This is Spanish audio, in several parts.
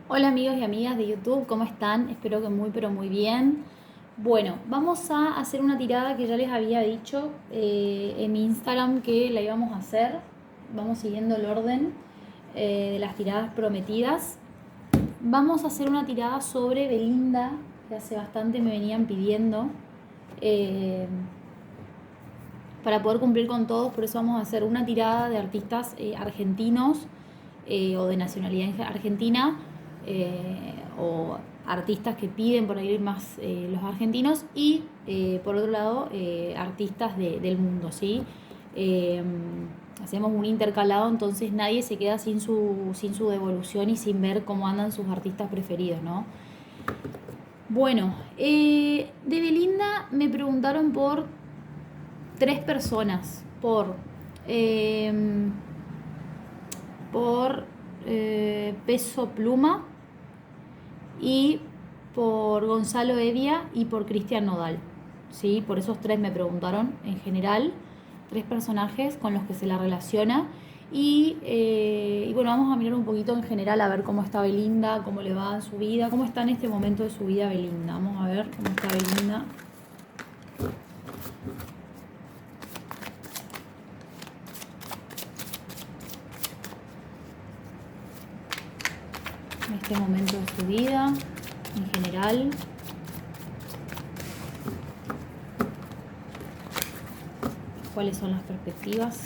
Hola amigos y amigas de YouTube, ¿cómo están? Espero que muy pero muy bien. Bueno, vamos a hacer una tirada que ya les había dicho en mi Instagram que la íbamos a hacer. Vamos siguiendo el orden de las tiradas prometidas. Vamos a hacer una tirada sobre Belinda, que hace bastante me venían pidiendo. eh, para poder cumplir con todos, por eso vamos a hacer una tirada de artistas argentinos o de nacionalidad argentina o artistas que piden por ahí más los argentinos y por otro lado artistas del mundo, ¿sí? Eh, Hacemos un intercalado, entonces nadie se queda sin su devolución y sin ver cómo andan sus artistas preferidos, ¿no? Bueno, de Belinda me preguntaron por tres personas, eh, por Peso Pluma y por Gonzalo Evia y por Cristian Nodal. ¿Sí? Por esos tres me preguntaron en general, tres personajes con los que se la relaciona. Y bueno, vamos a mirar un poquito en general a ver cómo está Belinda, cómo le va en su vida, cómo está en este momento de su vida Belinda. Vamos a ver cómo está Belinda en este momento de su vida en general. ¿Cuáles son las perspectivas?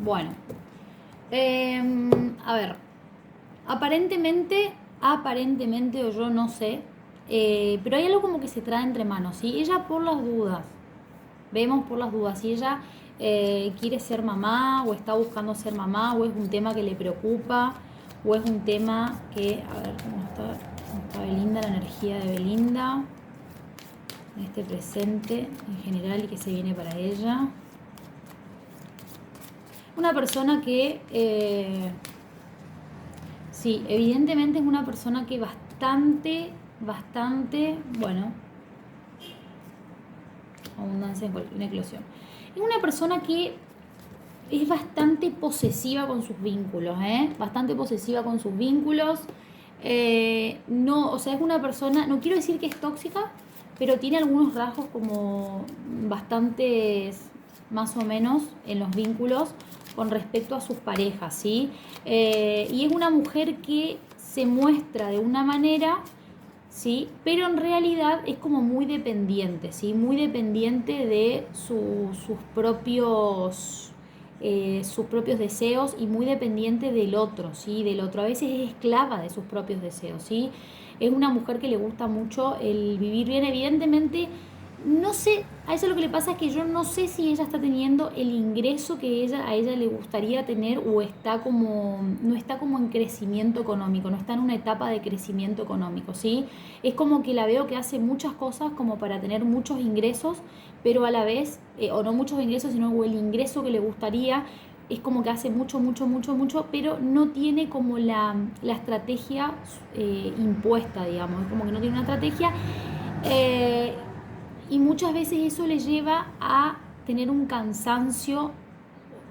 Bueno, a ver, aparentemente o yo no sé, pero hay algo como que se trae entre manos, ¿sí? Ella por las dudas, vemos por las dudas, si ella quiere ser mamá o está buscando ser mamá o es un tema que le preocupa o es un tema que, a ver, cómo está Belinda, la energía de Belinda en este presente en general y que se viene para ella. Una persona que, sí, evidentemente es una persona que bastante, bueno, abundancia en eclosión. Es una persona que es bastante posesiva con sus vínculos, ¿eh? Bastante posesiva con sus vínculos. No, o sea, es una persona, no quiero decir que es tóxica, pero tiene algunos rasgos como bastantes, más o menos, en los vínculos con respecto a sus parejas, ¿sí? Y es una mujer que se muestra de una manera, ¿sí? Pero en realidad es como muy dependiente, ¿sí? Muy dependiente de sus propios deseos y muy dependiente del otro, ¿sí? Del otro. A veces es esclava de sus propios deseos, ¿sí? Es una mujer que le gusta mucho el vivir bien. Evidentemente, no sé, a ella lo que le pasa es que yo no sé si ella está teniendo el ingreso que a ella le gustaría tener o no está como en crecimiento económico, no está en una etapa de crecimiento económico, ¿sí? Es como que la veo que hace muchas cosas como para tener muchos ingresos, pero a la vez, o no muchos ingresos, sino el ingreso que le gustaría, es como que hace mucho, pero no tiene como la estrategia impuesta, digamos, es como que no tiene una estrategia. eh, y muchas veces eso le lleva a tener un cansancio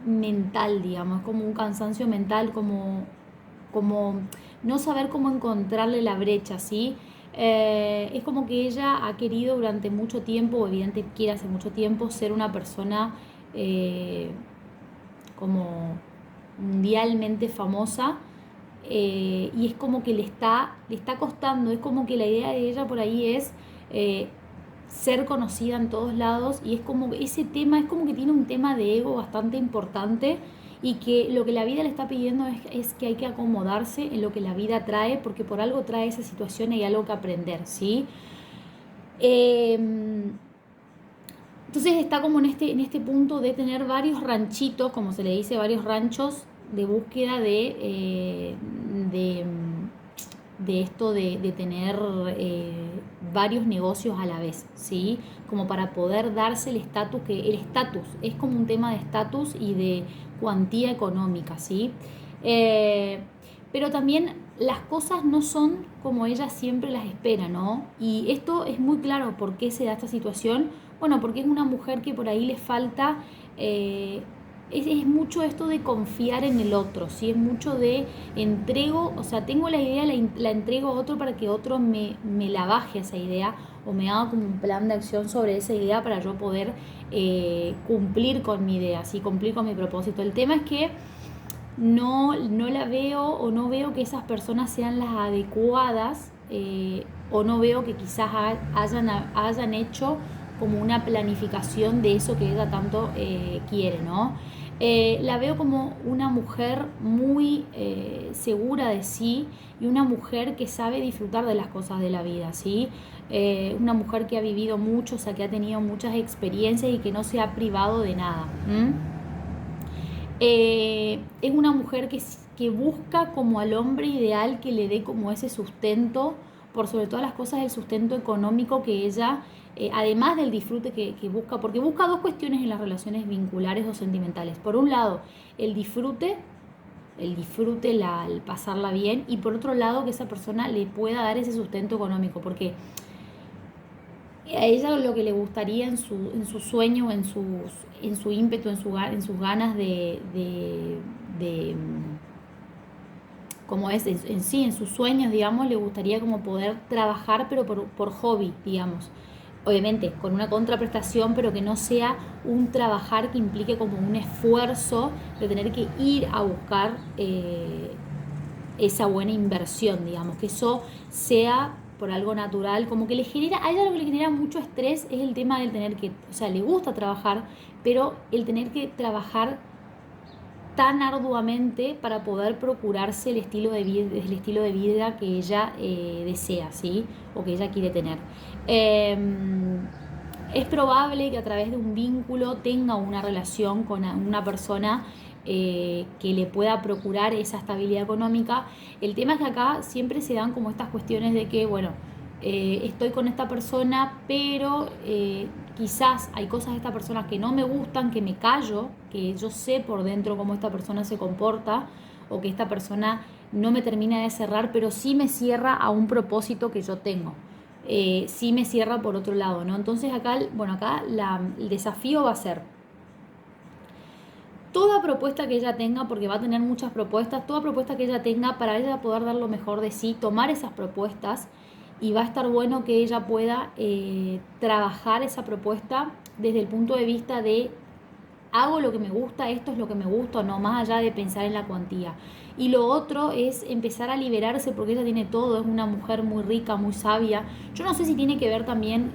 mental, digamos, como un cansancio mental, como no saber cómo encontrarle la brecha, ¿sí? Es como que ella ha querido durante mucho tiempo, o evidentemente quiere hace mucho tiempo, ser una persona como mundialmente famosa, y es como que le está costando, es como que la idea de ella por ahí es ser conocida en todos lados y es como ese tema, es como que tiene un tema de ego bastante importante y que lo que la vida le está pidiendo es que hay que acomodarse en lo que la vida trae porque por algo trae esa situación y hay algo que aprender, ¿sí? Eh, entonces está como en este punto de tener varios ranchitos, como se le dice, varios ranchos de búsqueda de esto de tener varios negocios a la vez, ¿sí? Como para poder darse el estatus, que el estatus es como un tema de estatus y de cuantía económica, ¿sí? Pero también las cosas no son como ella siempre las espera, ¿no? Y esto es muy claro por qué se da esta situación. Bueno, porque es una mujer que por ahí le falta, es mucho esto de confiar en el otro, ¿sí? Es mucho de entrego, o sea, tengo la idea, la entrego a otro para que otro me la baje esa idea o me haga como un plan de acción sobre esa idea para yo poder cumplir con mi idea, ¿sí? Cumplir con mi propósito. El tema es que no la veo o no veo que esas personas sean las adecuadas o no veo que quizás hayan hecho como una planificación de eso que ella tanto quiere, ¿no? La veo como una mujer muy segura de sí y una mujer que sabe disfrutar de las cosas de la vida, ¿sí? Una mujer que ha vivido mucho, o sea, que ha tenido muchas experiencias y que no se ha privado de nada. Es una mujer que busca como al hombre ideal que le dé como ese sustento, por sobre todas las cosas el sustento económico que ella, además del disfrute que busca, porque busca dos cuestiones en las relaciones vinculares o sentimentales. Por un lado, el disfrute, el pasarla bien, y por otro lado, que esa persona le pueda dar ese sustento económico, porque a ella lo que le gustaría en su sueño, en su ímpetu, en sus ganas de como es en sí, en sus sueños, digamos, le gustaría como poder trabajar, pero por hobby, digamos. Obviamente, con una contraprestación, pero que no sea un trabajar que implique como un esfuerzo de tener que ir a buscar esa buena inversión, digamos, que eso sea por algo natural, como que le genera, a ella lo que le genera mucho estrés es el tema del tener que, o sea, le gusta trabajar, pero el tener que trabajar tan arduamente para poder procurarse el estilo de vida que ella desea, ¿sí? O que ella quiere tener. Es probable que a través de un vínculo tenga una relación con una persona que le pueda procurar esa estabilidad económica. El tema es que acá siempre se dan como estas cuestiones de que, bueno, estoy con esta persona, pero quizás hay cosas de esta persona que no me gustan, que me callo, que yo sé por dentro cómo esta persona se comporta o que esta persona no me termina de cerrar, pero sí me cierra a un propósito que yo tengo. Sí me cierra por otro lado, ¿no? Entonces acá, bueno, acá el desafío va a ser toda propuesta que ella tenga, porque va a tener muchas propuestas, toda propuesta que ella tenga para ella poder dar lo mejor de sí, tomar esas propuestas y va a estar bueno que ella pueda trabajar esa propuesta desde el punto de vista de hago lo que me gusta, esto es lo que me gusta, no más allá de pensar en la cuantía. Y lo otro es empezar a liberarse porque ella tiene todo, es una mujer muy rica, muy sabia. Yo no sé si tiene que ver también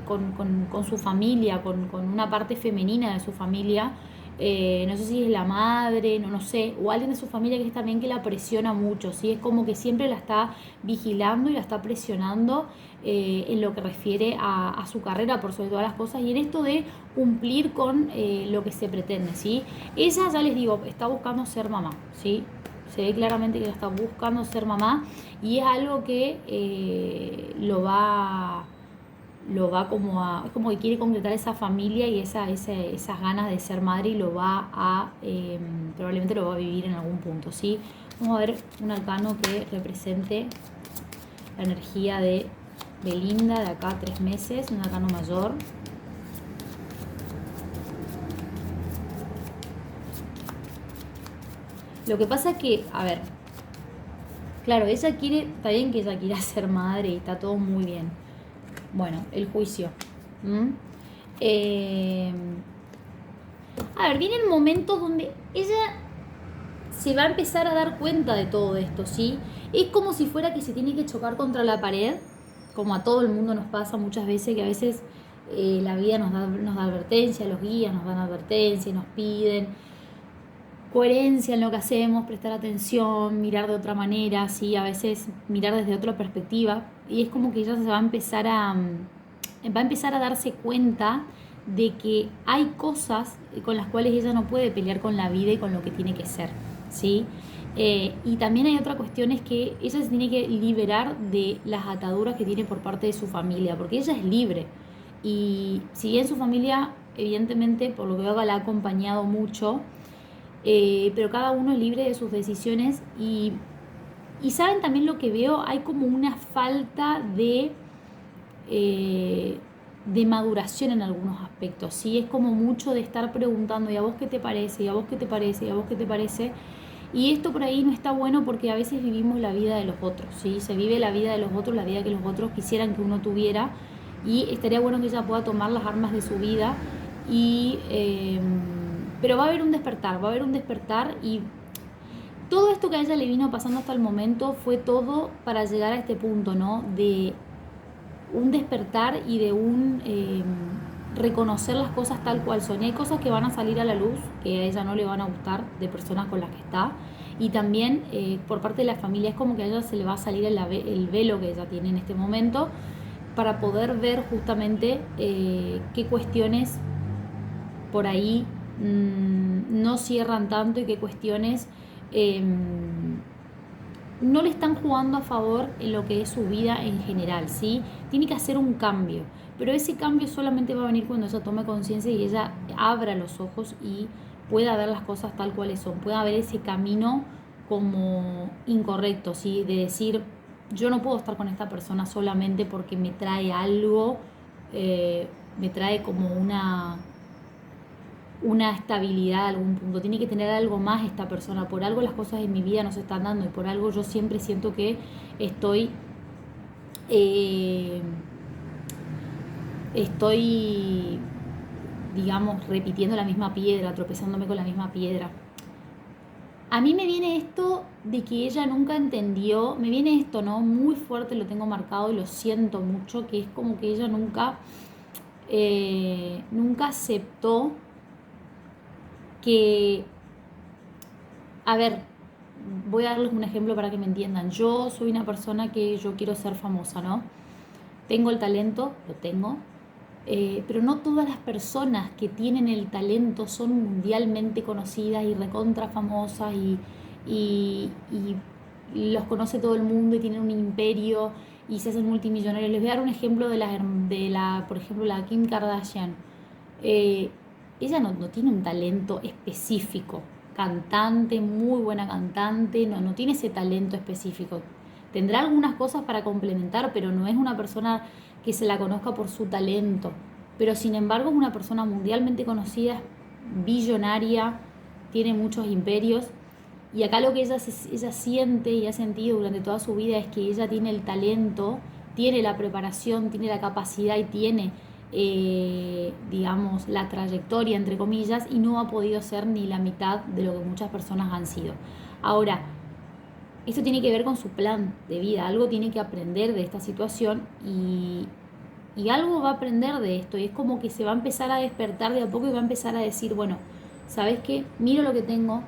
con su familia, con una parte femenina de su familia. No sé si es la madre, no sé, o alguien de su familia que es también que la presiona mucho, ¿sí? Es como que siempre la está vigilando y la está presionando en lo que refiere a su carrera por sobre todas las cosas y en esto de cumplir con lo que se pretende, ¿sí? Ella, ya les digo, está buscando ser mamá, ¿sí? Se ve claramente que ella está buscando ser mamá y es algo que como es como que quiere concretar esa familia y esas ganas de ser madre y lo va a, probablemente lo va a vivir en algún punto, ¿sí? Vamos a ver un arcano que represente la energía de Belinda de acá a 3 meses, un arcano mayor. Lo que pasa es que, a ver, claro, ella quiere, está bien que ella quiera ser madre y está todo muy bien. Bueno, el juicio. A ver, vienen momentos donde ella se va a empezar a dar cuenta de todo esto, ¿sí? Es como si fuera que se tiene que chocar contra la pared, como a todo el mundo nos pasa muchas veces, que a veces la vida nos da advertencia, los guías nos dan advertencia y nos piden coherencia en lo que hacemos, prestar atención, mirar de otra manera, ¿sí? A veces mirar desde otra perspectiva. Y es como que ella se va a empezar a darse cuenta de que hay cosas con las cuales ella no puede pelear con la vida y con lo que tiene que ser, ¿sí? Y también hay otra cuestión, es que ella se tiene que liberar de las ataduras que tiene por parte de su familia, porque ella es libre. Y si bien su familia, evidentemente, por lo que veo, la ha acompañado mucho, pero cada uno es libre de sus decisiones y saben también lo que veo, hay como una falta eh, de maduración en algunos aspectos, ¿sí? Es como mucho de estar preguntando, ¿y a vos qué te parece? ¿Y a vos qué te parece? ¿Y a vos qué te parece? Y esto por ahí no está bueno porque a veces vivimos la vida de los otros, ¿sí? Se vive la vida de los otros, la vida que los otros quisieran que uno tuviera, y estaría bueno que ella pueda tomar las armas de su vida pero va a haber un despertar y todo esto que a ella le vino pasando hasta el momento fue todo para llegar a este punto, ¿no? De un despertar y de un reconocer las cosas tal cual son. Y hay cosas que van a salir a la luz, que a ella no le van a gustar, de personas con las que está. Y también por parte de la familia es como que a ella se le va a salir el velo que ella tiene en este momento para poder ver justamente qué cuestiones por ahí no cierran tanto y qué cuestiones no le están jugando a favor en lo que es su vida en general, ¿sí? Tiene que hacer un cambio, pero ese cambio solamente va a venir cuando ella tome conciencia y ella abra los ojos y pueda ver las cosas tal cuales son, pueda ver ese camino como incorrecto, ¿sí? De decir, yo no puedo estar con esta persona solamente porque me trae algo, me trae como una estabilidad a algún punto, tiene que tener algo más esta persona, por algo las cosas en mi vida no se están dando y por algo yo siempre siento que estoy eh, estoy digamos repitiendo la misma piedra, tropezándome con la misma piedra. A mí me viene esto de que ella nunca entendió, me viene esto, ¿no? Muy fuerte, lo tengo marcado y lo siento mucho, que es como que ella nunca aceptó que, a ver, voy a darles un ejemplo para que me entiendan. Yo soy una persona que yo quiero ser famosa, ¿no? Tengo el talento, lo tengo, pero no todas las personas que tienen el talento son mundialmente conocidas y recontra famosas y los conoce todo el mundo y tienen un imperio y se hacen multimillonarios. Les voy a dar un ejemplo por ejemplo, la Kim Kardashian. Eh, Ella no tiene un talento específico, cantante, muy buena cantante, no tiene ese talento específico. Tendrá algunas cosas para complementar, pero no es una persona que se la conozca por su talento. Pero sin embargo es una persona mundialmente conocida, billonaria, tiene muchos imperios. Y acá lo que ella siente y ha sentido durante toda su vida es que ella tiene el talento, tiene la preparación, tiene la capacidad y tiene, digamos, la trayectoria, entre comillas, y no ha podido ser ni la mitad de lo que muchas personas han sido. Ahora, esto tiene que ver con su plan de vida, algo tiene que aprender de esta situación y algo va a aprender de esto y es como que se va a empezar a despertar de a poco y va a empezar a decir, bueno, ¿sabes qué? Miro lo que tengo,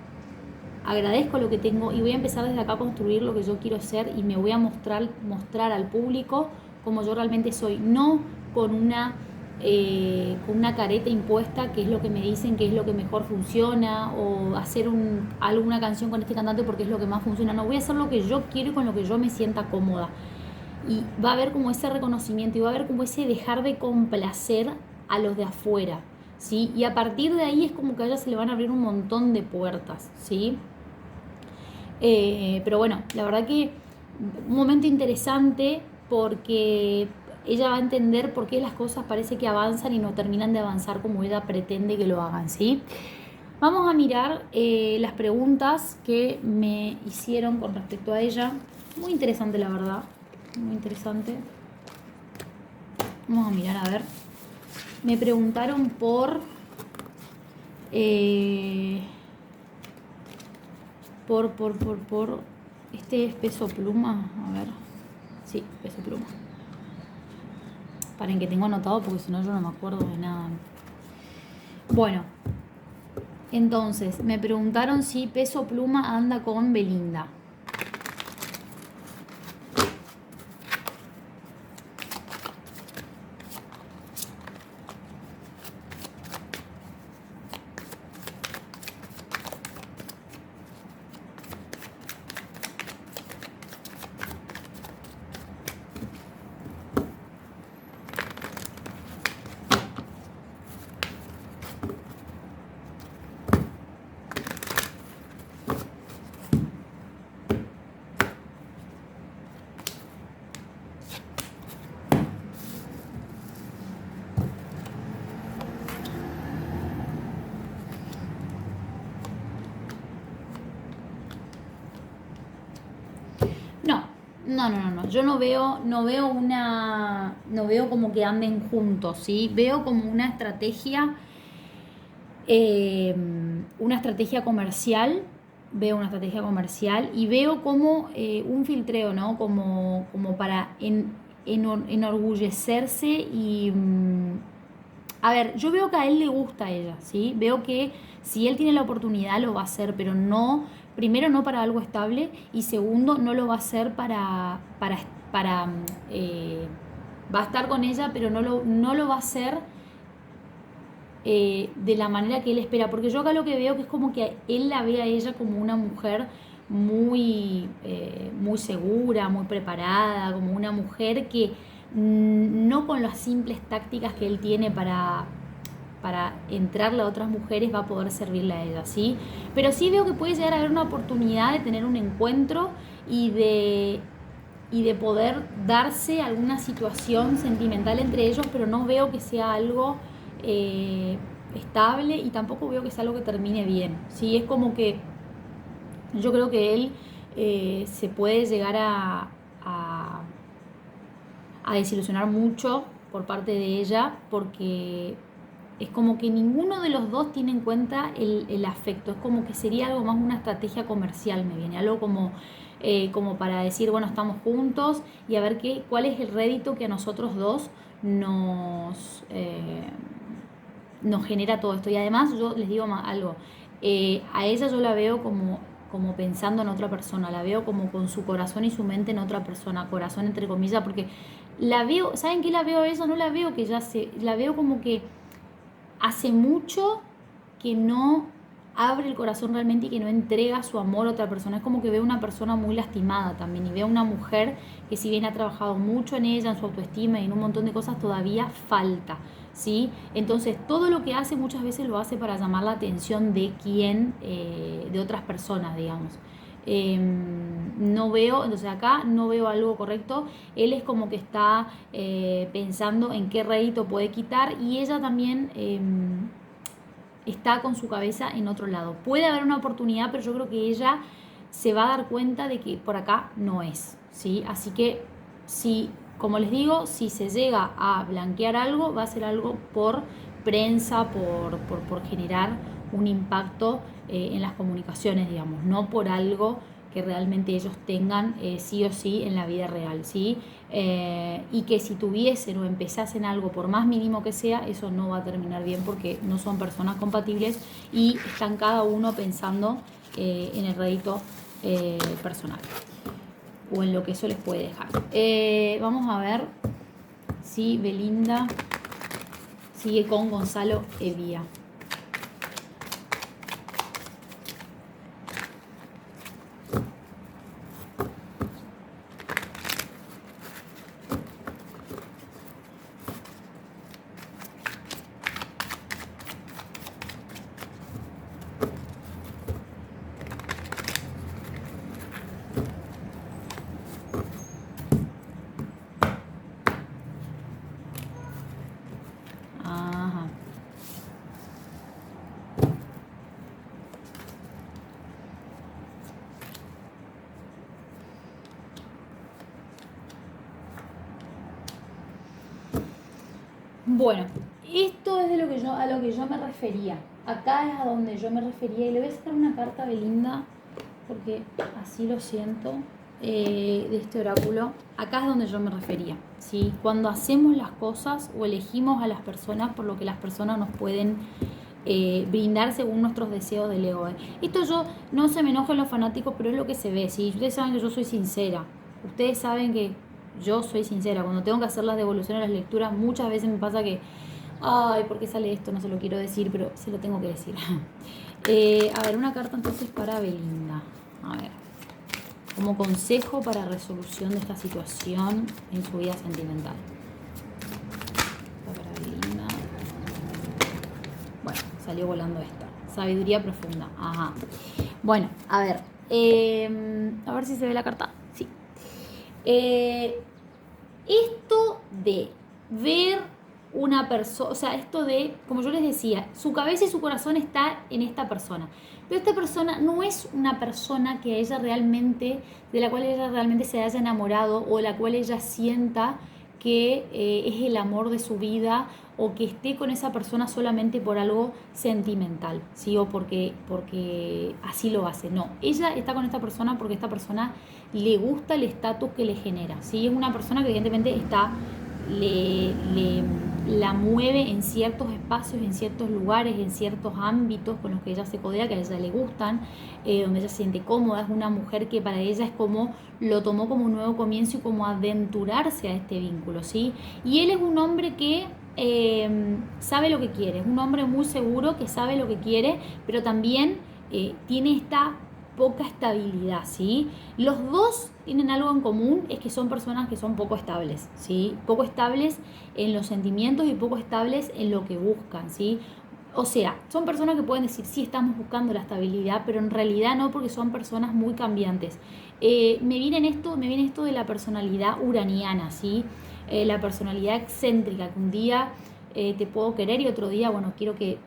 agradezco lo que tengo y voy a empezar desde acá a construir lo que yo quiero ser y me voy a mostrar al público como yo realmente soy, no con una careta impuesta, que es lo que me dicen que es lo que mejor funciona, o hacer alguna canción con este cantante porque es lo que más funciona. No, voy a hacer lo que yo quiero y con lo que yo me sienta cómoda. Y va a haber como ese reconocimiento y va a haber como ese dejar de complacer a los de afuera, ¿sí? Y a partir de ahí es como que a ella se le van a abrir un montón de puertas, ¿sí? Pero bueno, la verdad que un momento interesante porque ella va a entender por qué las cosas parece que avanzan y no terminan de avanzar como ella pretende que lo hagan, ¿sí? Vamos a mirar las preguntas que me hicieron con respecto a ella. Muy interesante, la verdad. Muy interesante. Vamos a mirar, a ver. Me preguntaron eh, por este es Peso Pluma. A ver. Sí, Peso Pluma. Paren que tengo anotado porque si no yo no me acuerdo de nada. Bueno, entonces me preguntaron si Peso Pluma anda con Belinda. No. Yo no veo como que anden juntos, ¿sí? Veo como una estrategia comercial, veo una estrategia comercial y veo como un filtreo, ¿no? Como para enorgullecerse y... a ver, yo veo que a él le gusta a ella, ¿sí? Veo que si él tiene la oportunidad lo va a hacer, pero no, primero no para algo estable y segundo no lo va a hacer para va a estar con ella, pero no lo va a hacer de la manera que él espera, porque yo acá lo que veo que es como que él la ve a ella como una mujer muy segura, muy preparada, como una mujer que no con las simples tácticas que él tiene para entrarle a otras mujeres va a poder servirle a ella, ¿sí? Pero sí veo que puede llegar a haber una oportunidad de tener un encuentro y de poder darse alguna situación sentimental entre ellos, pero no veo que sea algo estable y tampoco veo que sea algo que termine bien, ¿sí? Es como que yo creo que él se puede llegar a, a desilusionar mucho por parte de ella porque es como que ninguno de los dos tiene en cuenta el afecto, es como que sería algo más una estrategia comercial, me viene, algo como para decir, bueno, estamos juntos y a ver cuál es el rédito que a nosotros dos nos genera todo esto. Y además yo les digo algo, a ella yo la veo como pensando en otra persona, la veo como con su corazón y su mente en otra persona, corazón entre comillas, porque la veo, ¿saben qué la veo a ella? No la veo que la veo como que hace mucho que no abre el corazón realmente y que no entrega su amor a otra persona. Es como que veo una persona muy lastimada también y veo una mujer que si bien ha trabajado mucho en ella, en su autoestima y en un montón de cosas, todavía falta, ¿sí? Entonces todo lo que hace muchas veces lo hace para llamar la atención de de otras personas, digamos. No veo, entonces acá no veo algo correcto. Él es como que está pensando en qué rédito puede quitar y ella también está con su cabeza en otro lado. Puede haber una oportunidad, pero yo creo que ella se va a dar cuenta de que por acá no es, ¿sí? Así que si, como les digo, si se llega a blanquear algo, va a ser algo por prensa, por generar un impacto en las comunicaciones, digamos, no por algo que realmente ellos tengan sí o sí en la vida real, ¿sí? Y que si tuviesen o empezasen algo, por más mínimo que sea, eso no va a terminar bien porque no son personas compatibles y están cada uno pensando en el rédito personal o en lo que eso les puede dejar. Vamos a ver si Belinda sigue con Gonzalo Evia. Ajá. Bueno, esto es de a lo que yo me refería. Acá es a donde yo me refería y le voy a sacar una carta a Belinda porque así lo siento de este oráculo. Acá es donde yo me refería, ¿sí? Cuando hacemos las cosas o elegimos a las personas por lo que las personas nos pueden brindar según nuestros deseos del ego. Esto yo no se me enojen los fanáticos, pero es lo que se ve, ¿sí? Ustedes saben que yo soy sincera. Ustedes saben que yo soy sincera. Cuando tengo que hacer las devoluciones de las lecturas, muchas veces me pasa que, ay, ¿por qué sale esto? No se lo quiero decir, pero se lo tengo que decir. A ver, una carta entonces para Belinda. A ver, como consejo para resolución de esta situación en su vida sentimental. Para Belinda. Bueno, salió volando esto. Sabiduría profunda. Ajá. Bueno, a ver si se ve la carta. Sí. Esto de ver una persona, o sea, esto de, como yo les decía, su cabeza y su corazón está en esta persona. Pero esta persona no es una persona que ella realmente, de la cual ella realmente se haya enamorado o la cual ella sienta que es el amor de su vida o que esté con esa persona solamente por algo sentimental, ¿sí? O porque así lo hace. No, ella está con esta persona porque esta persona le gusta el estatus que le genera, ¿sí? Es una persona que evidentemente la mueve en ciertos espacios, en ciertos lugares, en ciertos ámbitos con los que ella se codea, que a ella le gustan, donde ella se siente cómoda. Es una mujer que para ella es como, lo tomó como un nuevo comienzo y como aventurarse a este vínculo, ¿sí? Y él es un hombre que sabe lo que quiere, es un hombre muy seguro que sabe lo que quiere, pero también tiene esta poca estabilidad, ¿sí? Los dos tienen algo en común, es que son personas que son poco estables, ¿sí? Poco estables en los sentimientos y poco estables en lo que buscan, ¿sí? O sea, son personas que pueden decir, sí, estamos buscando la estabilidad, pero en realidad no, porque son personas muy cambiantes. Me viene esto de la personalidad uraniana, ¿sí? La personalidad excéntrica, que un día te puedo querer y otro día, bueno, quiero que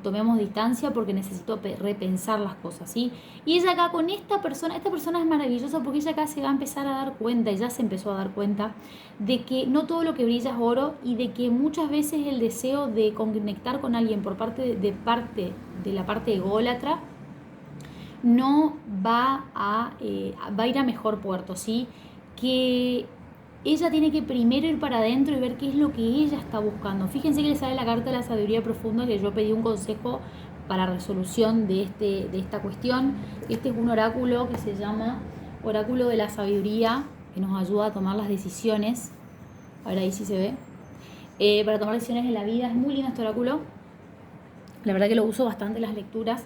tomemos distancia porque necesito repensar las cosas, ¿sí? Y ella acá con esta persona es maravillosa porque ella acá se va a empezar a dar cuenta, y ya se empezó a dar cuenta, de que no todo lo que brilla es oro y de que muchas veces el deseo de conectar con alguien por parte de la parte ególatra no va a ir a mejor puerto, ¿sí? Que ella tiene que primero ir para adentro y ver qué es lo que ella está buscando. Fíjense que le sale la carta de la sabiduría profunda, que yo pedí un consejo para resolución de esta cuestión. Este es un oráculo que se llama Oráculo de la Sabiduría, que nos ayuda a tomar las decisiones. Ahora ahí sí se ve. Para tomar decisiones en la vida. Es muy lindo este oráculo. La verdad que lo uso bastante en las lecturas.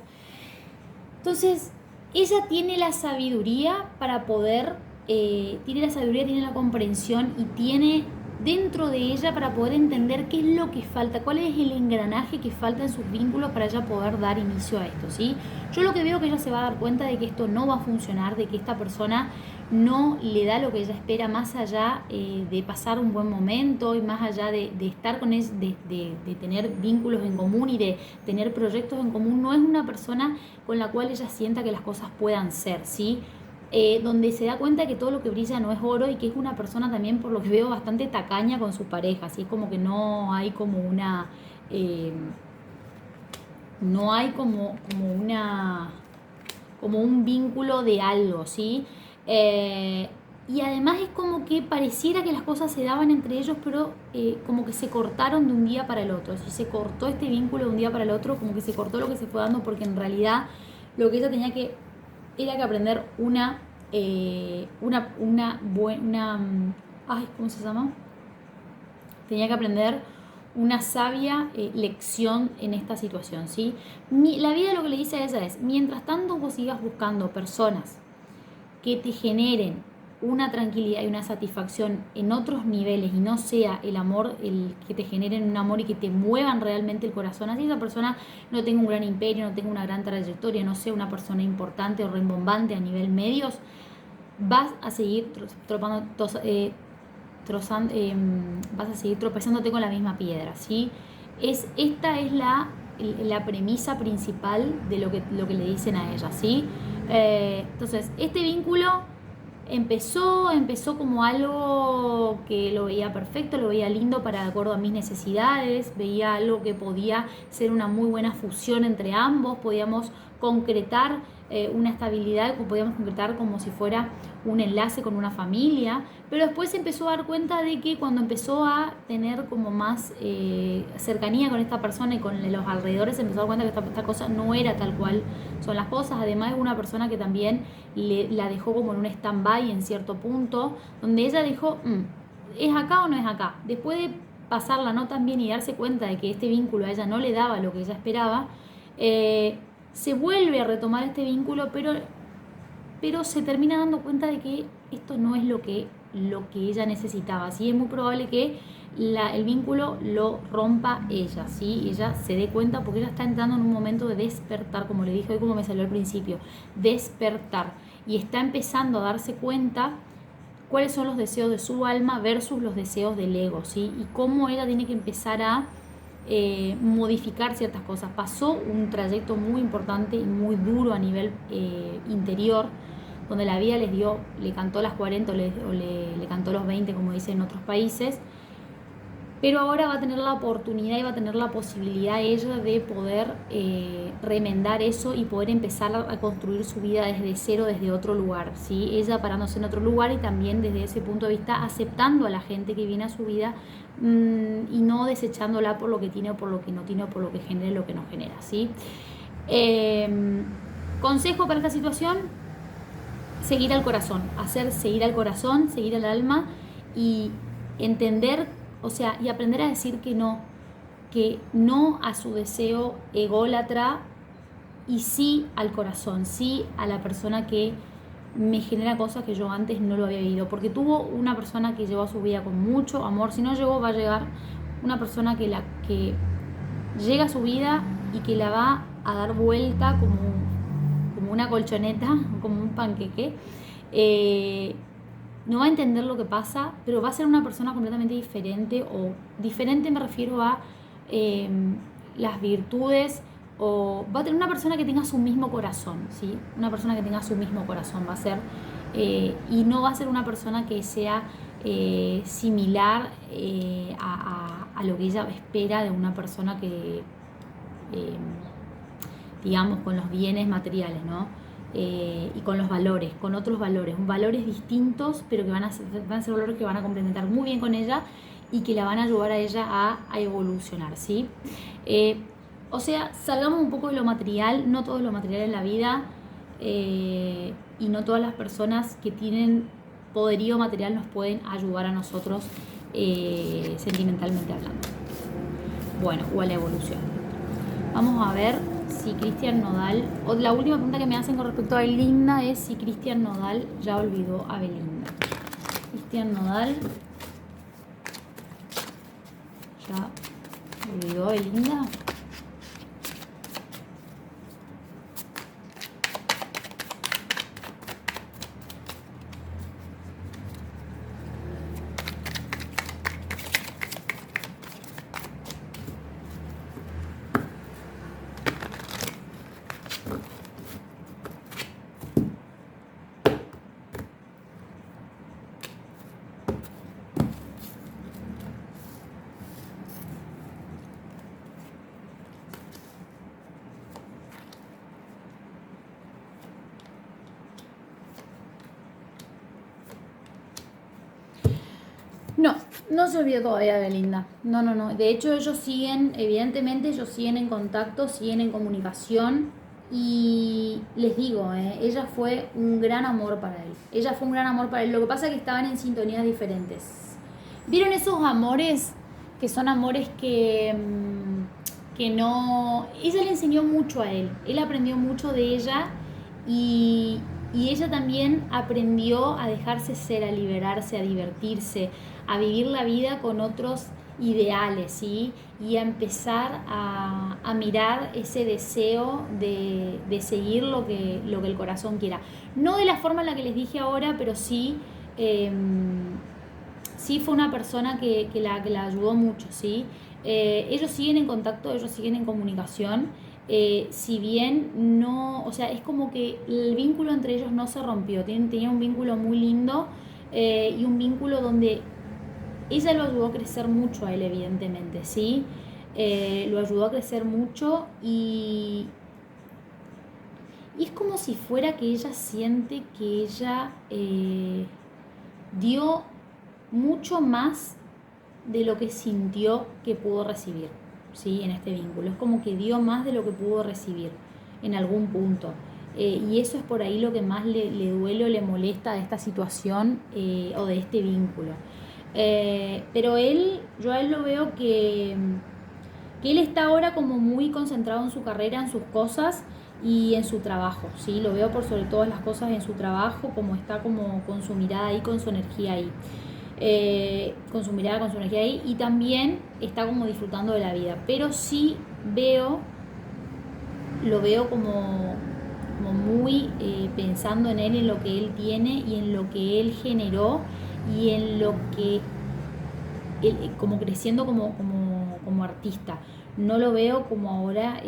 Entonces, ella tiene la sabiduría para poder, tiene la sabiduría, tiene la comprensión y tiene dentro de ella para poder entender qué es lo que falta, cuál es el engranaje que falta en sus vínculos para ella poder dar inicio a esto, ¿sí? Yo lo que veo que ella se va a dar cuenta de que esto no va a funcionar, de que esta persona no le da lo que ella espera, más allá de pasar un buen momento y más allá de estar con él, de tener vínculos en común y de tener proyectos en común. No es una persona con la cual ella sienta que las cosas puedan ser, ¿sí? Donde se da cuenta que todo lo que brilla no es oro y que es una persona también, por lo que veo, bastante tacaña con su pareja, así es como que no hay como una no hay como un vínculo de algo, ¿sí? Y además es como que pareciera que las cosas se daban entre ellos, pero como que se cortaron de un día para el otro. Si se cortó este vínculo de un día para el otro, como que se cortó lo que se fue dando, porque en realidad lo que ella tenía que era que aprender ¿cómo se llama? Tenía que aprender una sabia lección en esta situación, ¿sí? La vida lo que le dice a ella es, mientras tanto vos sigas buscando personas que te generen una tranquilidad y una satisfacción en otros niveles y no sea el amor el que te generen un amor y que te muevan realmente el corazón, así esa persona no tenga un gran imperio, no tenga una gran trayectoria, no sea una persona importante o rimbombante a nivel medios, vas a seguir vas a seguir tropezándote con la misma piedra, ¿sí? Esta es la premisa principal de lo que le dicen a ella, ¿sí? Entonces, este vínculo empezó como algo que lo veía perfecto, lo veía lindo para de acuerdo a mis necesidades, veía algo que podía ser una muy buena fusión entre ambos, podíamos concretar una estabilidad, podíamos concretar como si fuera un enlace con una familia, pero después se empezó a dar cuenta de que cuando empezó a tener como más cercanía con esta persona y con los alrededores, se empezó a dar cuenta que esta cosa no era tal cual son las cosas. Además es una persona que también la dejó como en un stand-by en cierto punto, donde ella dijo, ¿es acá o no es acá? Después de pasarla no tan bien y darse cuenta de que este vínculo a ella no le daba lo que ella esperaba, se vuelve a retomar este vínculo, pero se termina dando cuenta de que esto no es lo que ella necesitaba. Así es muy probable que el vínculo lo rompa ella, ¿sí? Ella se dé cuenta porque ella está entrando en un momento de despertar, como le dije hoy, como me salió al principio, despertar. Y está empezando a darse cuenta cuáles son los deseos de su alma versus los deseos del ego, ¿sí? Y cómo ella tiene que empezar a modificar ciertas cosas. Pasó un trayecto muy importante y muy duro a nivel interior, donde la vida le cantó las 40 le cantó los 20, como dicen en otros países, pero ahora va a tener la oportunidad y va a tener la posibilidad ella de poder remendar eso y poder empezar a construir su vida desde cero, desde otro lugar, ¿sí? Ella parándose en otro lugar y también desde ese punto de vista aceptando a la gente que viene a su vida y no desechándola por lo que tiene o por lo que no tiene o por lo que genera o lo que no genera, ¿sí? Consejo para esta situación: seguir al corazón, seguir al corazón, seguir al alma y entender, o sea, y aprender a decir que no a su deseo ególatra y sí al corazón, sí a la persona que me genera cosas que yo antes no lo había vivido, porque tuvo una persona que llevó a su vida con mucho amor. Si no llegó, va a llegar una persona que llega a su vida y que la va a dar vuelta como una colchoneta, como un panqueque. No va a entender lo que pasa, pero va a ser una persona completamente diferente, o diferente me refiero a las virtudes, o va a tener una persona que tenga su mismo corazón, ¿sí? Una persona que tenga su mismo corazón va a ser, y no va a ser una persona que sea similar a lo que ella espera de una persona que, digamos, con los bienes materiales, ¿no? Y con los valores, con otros valores distintos, pero que van a ser valores que van a complementar muy bien con ella y que la van a ayudar a ella a evolucionar, ¿sí? O sea, salgamos un poco de lo material. No todo es lo material en la vida, y no todas las personas que tienen poderío material nos pueden ayudar a nosotros sentimentalmente hablando. Bueno, o a la evolución. Vamos a ver si Cristian Nodal, o la última pregunta que me hacen con respecto a Belinda es si Cristian Nodal ya olvidó a Belinda. Cristian Nodal ya olvidó a Belinda. No se olvidó todavía de Belinda. No. De hecho, ellos siguen, evidentemente, ellos siguen en contacto, siguen en comunicación. Y les digo, ella fue un gran amor para él. Ella fue un gran amor para él. Lo que pasa es que estaban en sintonías diferentes. ¿Vieron esos amores que son amores que no... Ella le enseñó mucho a él. Él aprendió mucho de ella y ella también aprendió a dejarse ser, a liberarse, a divertirse, a vivir la vida con otros ideales, ¿sí? Y a empezar a mirar ese deseo de seguir lo que el corazón quiera. No de la forma en la que les dije ahora, pero sí, sí fue una persona que la ayudó mucho, ¿sí? Ellos siguen en contacto, ellos siguen en comunicación. Si bien no, o sea, es como que el vínculo entre ellos no se rompió, tenía un vínculo muy lindo, y un vínculo donde ella lo ayudó a crecer mucho a él, evidentemente, ¿sí? Lo ayudó a crecer mucho y es como si fuera que ella siente que ella dio mucho más de lo que sintió que pudo recibir, ¿sí? En este vínculo. Es como que dio más de lo que pudo recibir en algún punto. Y eso es por ahí lo que más le duele o le molesta de esta situación o de este vínculo. Pero yo a él lo veo que él está ahora como muy concentrado en su carrera, en sus cosas y en su trabajo, ¿sí? Lo veo por sobre todas las cosas en su trabajo, como está como con su mirada ahí, con su energía ahí. Con su mirada, con su energía ahí, y también está como disfrutando de la vida. Pero sí lo veo como como muy pensando en él, en lo que él tiene y en lo que él generó y en lo que él, como creciendo como artista. No lo veo como ahora,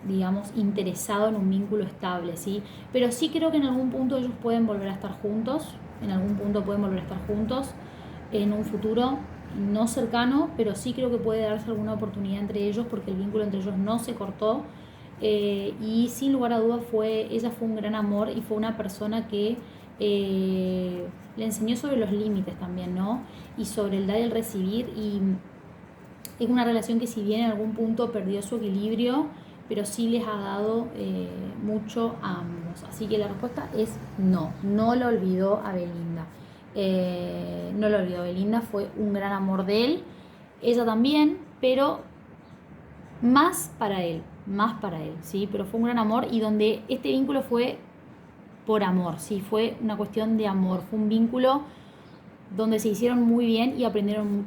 digamos, interesado en un vínculo estable, ¿sí? Pero sí creo que en algún punto ellos pueden volver a estar juntos, en algún punto pueden volver a estar juntos en un futuro no cercano, pero sí creo que puede darse alguna oportunidad entre ellos porque el vínculo entre ellos no se cortó. Y sin lugar a dudas ella fue un gran amor y fue una persona que le enseñó sobre los límites también, ¿no? Y sobre el dar y el recibir, y es una relación que si bien en algún punto perdió su equilibrio, pero sí les ha dado mucho a ambos. Así que la respuesta es no, no lo olvidó a Belinda. No lo olvidó, Belinda fue un gran amor de él, ella también, pero más para él, ¿sí? Pero fue un gran amor y donde este vínculo fue por amor, ¿sí? Fue una cuestión de amor, fue un vínculo donde se hicieron muy bien y aprendieron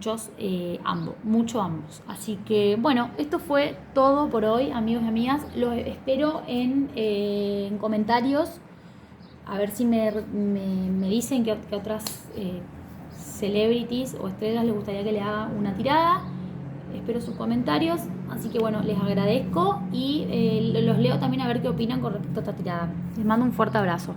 mucho ambos. Así que bueno, esto fue todo por hoy, amigos y amigas. Los espero en comentarios, a ver si me dicen que otras celebrities o estrellas les gustaría que le haga una tirada. Espero sus comentarios, así que bueno, les agradezco y los leo también a ver qué opinan con respecto a esta tirada. Les mando un fuerte abrazo.